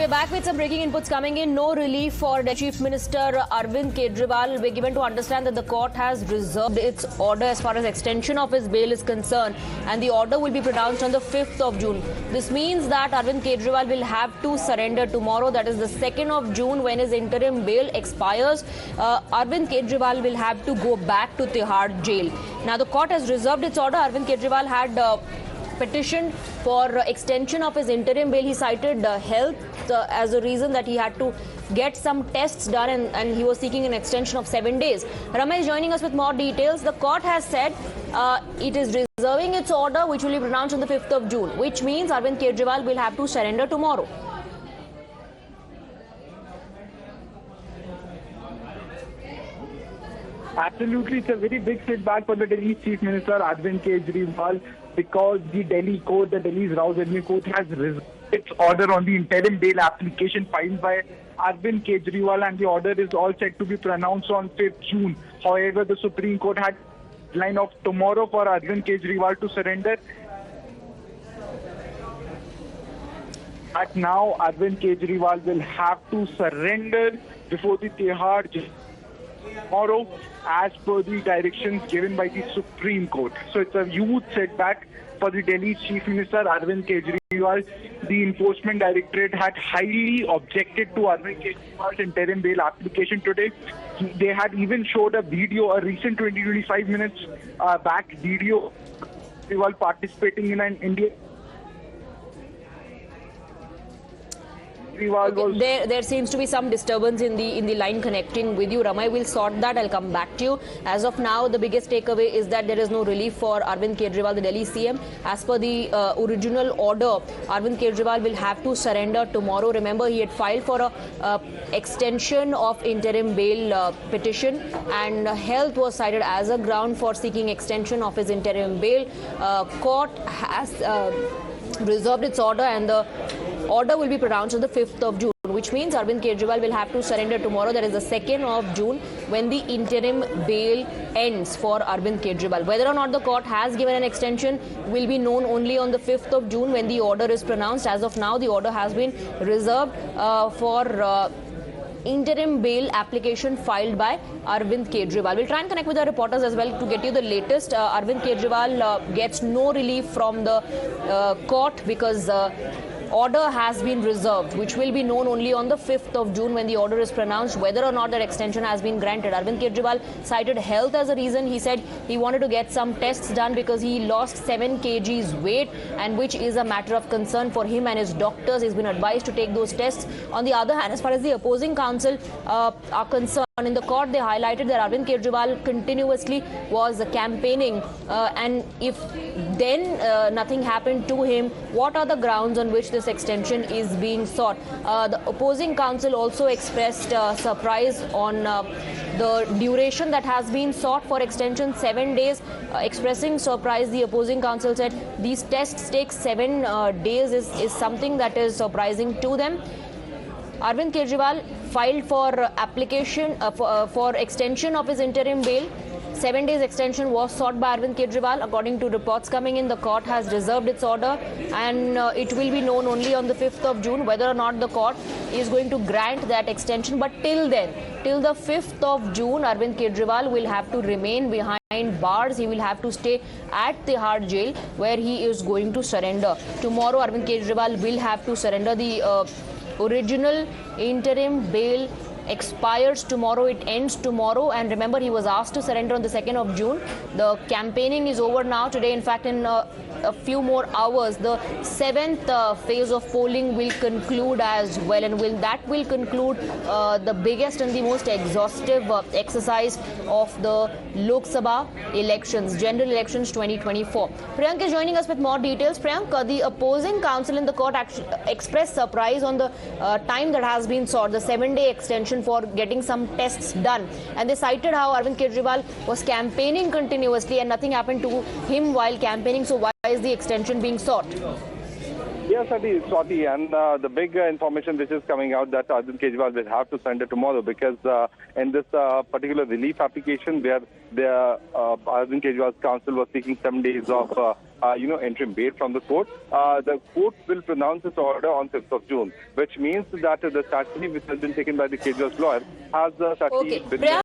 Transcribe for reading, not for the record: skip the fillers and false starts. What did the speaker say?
we're back with some breaking inputs coming in. No relief for the Chief Minister Arvind Kejriwal. We're given to understand that the court has reserved its order as far as extension of his bail is concerned, and the order will be pronounced on the 5th of June. This means that Arvind Kejriwal will have to surrender tomorrow, that is the 2nd of June, when his interim bail expires. Arvind Kejriwal will have to go back to Tihar jail. Now, the court has reserved its order. Arvind Kejriwal had petitioned for extension of his interim bail. He cited health as a reason that he had to get some tests done, and he was seeking an extension of 7 days. Ramay is joining us with more details. The court has said it is reserving its order, which will be pronounced on the 5th of June, which means Arvind Kejriwal will have to surrender tomorrow. Absolutely, it's a very big setback for the Delhi Chief Minister Arvind Kejriwal, because the Delhi court, the Delhi's Rouse Avenue Court, has reserved its order on the interim bail application filed by Arvind Kejriwal, and the order is all set to be pronounced on 5th June. However, the Supreme Court had a deadline of tomorrow for Arvind Kejriwal to surrender. But now Arvind Kejriwal will have to surrender before the Tihar jail tomorrow, as per the directions given by the Supreme Court. So it's a huge setback for the Delhi Chief Minister Arvind Kejriwal. The Enforcement Directorate had highly objected to Arvind Kejriwal's interim bail application today. They had even showed a video, a recent 20-25 minutes back video, Kejriwal participating in an Indian. Okay, there seems to be some disturbance in the line connecting with you. Ramay will sort that. I'll come back to you. As of now, the biggest takeaway is that there is no relief for Arvind Kejriwal, the Delhi CM. As per the original order, Arvind Kejriwal will have to surrender tomorrow. Remember, he had filed for a extension of interim bail petition, and health was cited as a ground for seeking extension of his interim bail. Court has reserved its order, and the order will be pronounced on the 5th of June, which means Arvind Kejriwal will have to surrender tomorrow. That is the 2nd of June, when the interim bail ends for Arvind Kejriwal. Whether or not the court has given an extension will be known only on the 5th of June, when the order is pronounced. As of now, the order has been reserved for interim bail application filed by Arvind Kejriwal. We'll try and connect with our reporters as well to get you the latest. Arvind Kejriwal gets no relief from the court because order has been reserved, which will be known only on the 5th of June, when the order is pronounced, whether or not that extension has been granted. Arvind Kejriwal cited health as a reason. He said he wanted to get some tests done because he lost 7 kgs weight, and which is a matter of concern for him and his doctors. He's been advised to take those tests. On the other hand, as far as the opposing counsel are concerned, in the court, they highlighted that Arvind Kejriwal continuously was campaigning, and if then nothing happened to him, what are the grounds on which this extension is being sought? The opposing counsel also expressed surprise on the duration that has been sought for extension, 7 days. Expressing surprise, the opposing counsel said these tests take 7 days is something that is surprising to them. Arvind Kejriwal filed for application for extension of his interim bail. 7 days extension was sought by Arvind Kejriwal. According to reports coming in, the court has reserved its order, and it will be known only on the 5th of June whether or not the court is going to grant that extension. But till then, till the 5th of June, Arvind Kejriwal will have to remain behind bars. He will have to stay at Tihar jail, where he is going to surrender. Tomorrow, Arvind Kejriwal will have to surrender. The original interim bail expires tomorrow. It ends tomorrow, and remember, he was asked to surrender on the 2nd of June. The campaigning is over now. Today, in fact, in a few more hours, the 7th phase of polling will conclude as well, and that will conclude the biggest and the most exhaustive exercise of the Lok Sabha elections, general elections 2024. Priyank is joining us with more details. Priyank, the opposing counsel in the court actually expressed surprise on the time that has been sought, the 7-day extension for getting some tests done, and they cited how Arvind Kejriwal was campaigning continuously and nothing happened to him while campaigning. So why is the extension being sought? Yes, Swati, and the big information which is coming out that Arvind Kejriwal will have to surrender tomorrow, because in this particular relief application where Arvind Kejriwal's counsel was seeking 7 days of interim bail from the court. The court will pronounce its order on 5th of June, which means that the strategy which has been taken by the Kejriwal's lawyer has certainly been...